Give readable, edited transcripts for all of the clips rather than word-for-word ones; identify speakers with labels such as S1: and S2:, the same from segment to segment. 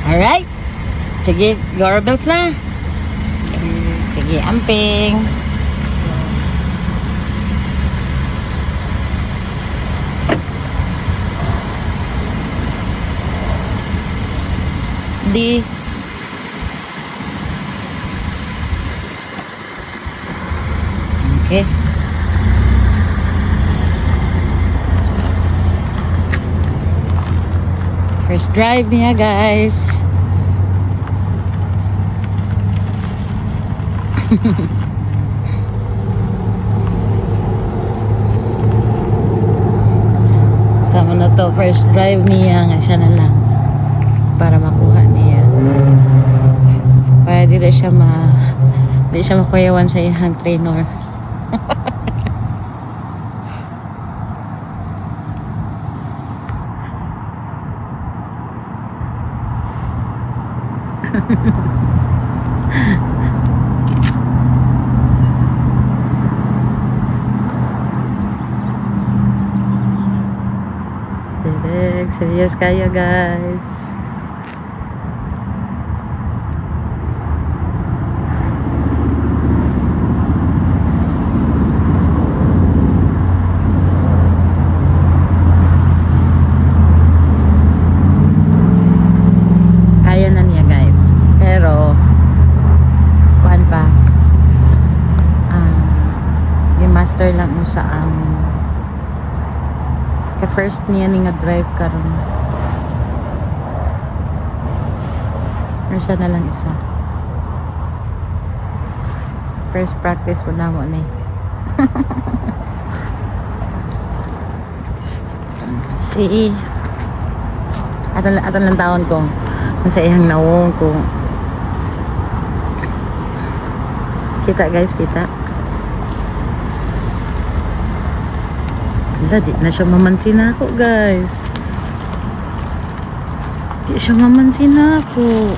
S1: Alright. Sige, doorbells na. Sige, amping. Di. Okay. First drive niya, guys. Sama na to, first drive niya nga siya na lang para makuha niya. Para di siya makuyawan sa iyang trainer. Serious kayo, guys. Kaya na niya, guys. Pero kuan pa, i-master lang mo sa first niya ni nga drive karon. Siya na lang isa. First practice mo na mo ni. Si aton lang taon kung sa ihang nawong kung kita, guys, kita. Di na siya mamansin ako, guys. Di siya mamansin ako.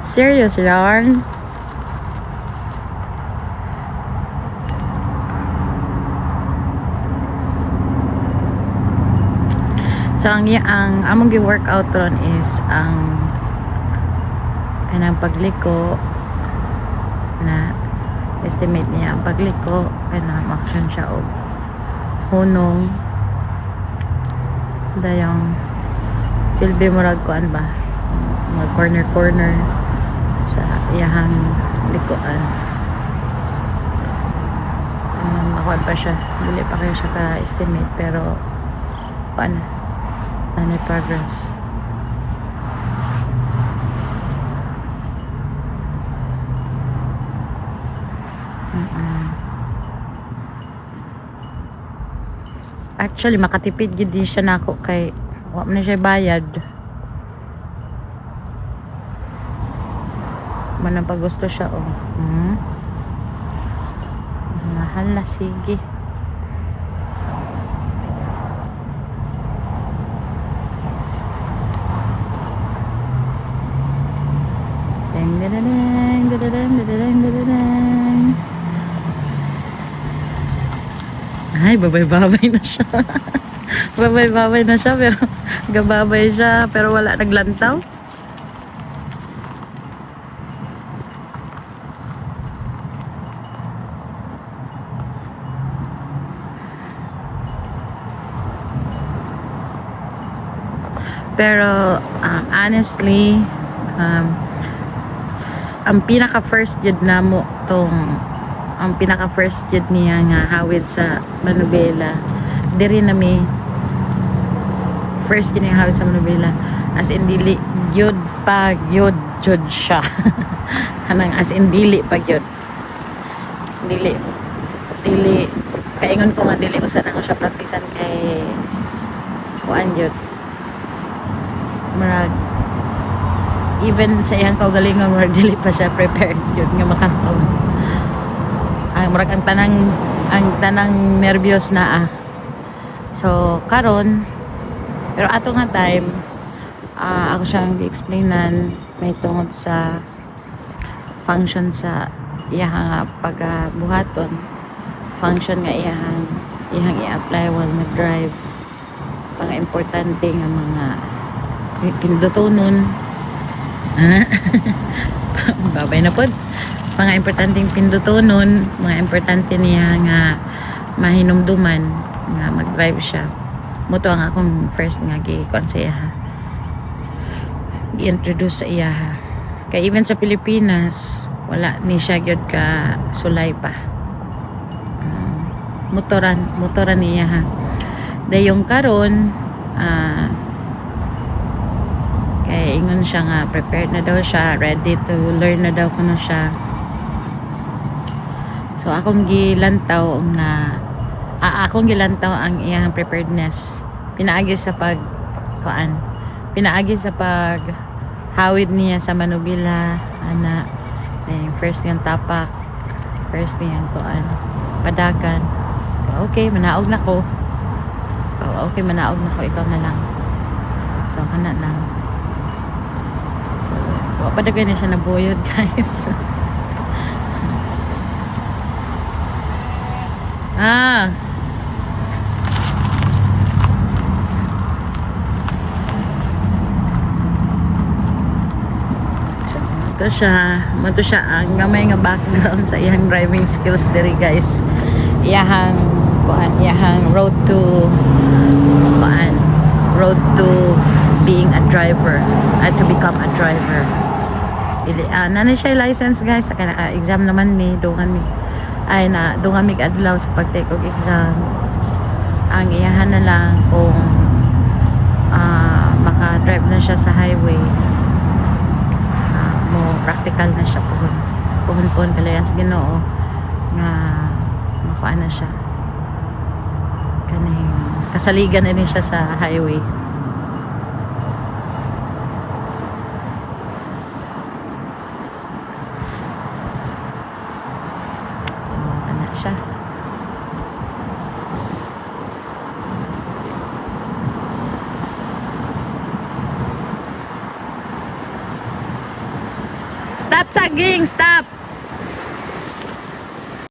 S1: Serious, yarn? So, ang among gi-workout ron is ang kanang pagliko na estimate niya ang pagliko kanang action siya og hunong dayang silbi murag kuan ba mga corner sa iyahang likuan. Makuha pa siya, dili pa kayo siya ka-estimate, pero paano na progress. Actually, makatipid gid din siya nako kay wa man na siya bayad. Man pa gusto siya, oh. Mahal na, sige. Ding ding ding ding ding ding ding. Ay, babay-babay na siya. Babay-babay na siya, pero gababay siya, pero wala naglantaw. Pero honestly, ang pinaka first jud namo ang pinaka first jud niya nga hawid sa Manubela, diri na mi first yun yung hawid sa Manubela, as in dili gyud pa gyud jud siya. Hanang as in dili pa gyud, dili kaingon ko nga dili usan ako siya praktisan kay kuan jud marag even sa iyang kaugalingon marag dili pa siya prepared jud nga makataw. Murag ang tanang nervyos na so karon, pero ato nga time ako siyang gi-explainan may tungod sa function sa iyang pagbuhaton, function nga iyang i-apply while nag-drive. pang-importante nga mga pindutunon. Babay na pod. Mga importanteng pindutunon, mga importante niya nga mahinumduman nga mag-drive siya. Muto ang akong first nga gi-kon sa iya. Gi-introduce sa iya. Kaya even sa Pilipinas, wala ni siya gyud ka sulay pa. Motoran niya ha. Dayong karon kaya ingon siya nga prepared na daw siya, ready to learn na daw kuno siya. So akong gilantaw ang iyang preparedness. Pinaagi sa pag hawid niya sa manubila ana. First niyang tapak, first niyang padagan. Okay, manaog na ko. Okay, manaog na ko, ikaw na lang. So kana lang. Padagan na siya nabuyod, guys. Mato siya ang gamay nga background sa iyang driving skills diri, guys. Iyahang road to being a driver, to become a driver. Nana siya license, guys. Naka-exam naman ni dungan mig adlaw sa pag-take og exam. Ang iyahan na lang kung maka-drive na siya sa highway, mo practical na siya puhon kalayan sa Ginoo nga makuha na siya kaning kasaligan na din siya sa highway. So ana siya. Stop saging, stop.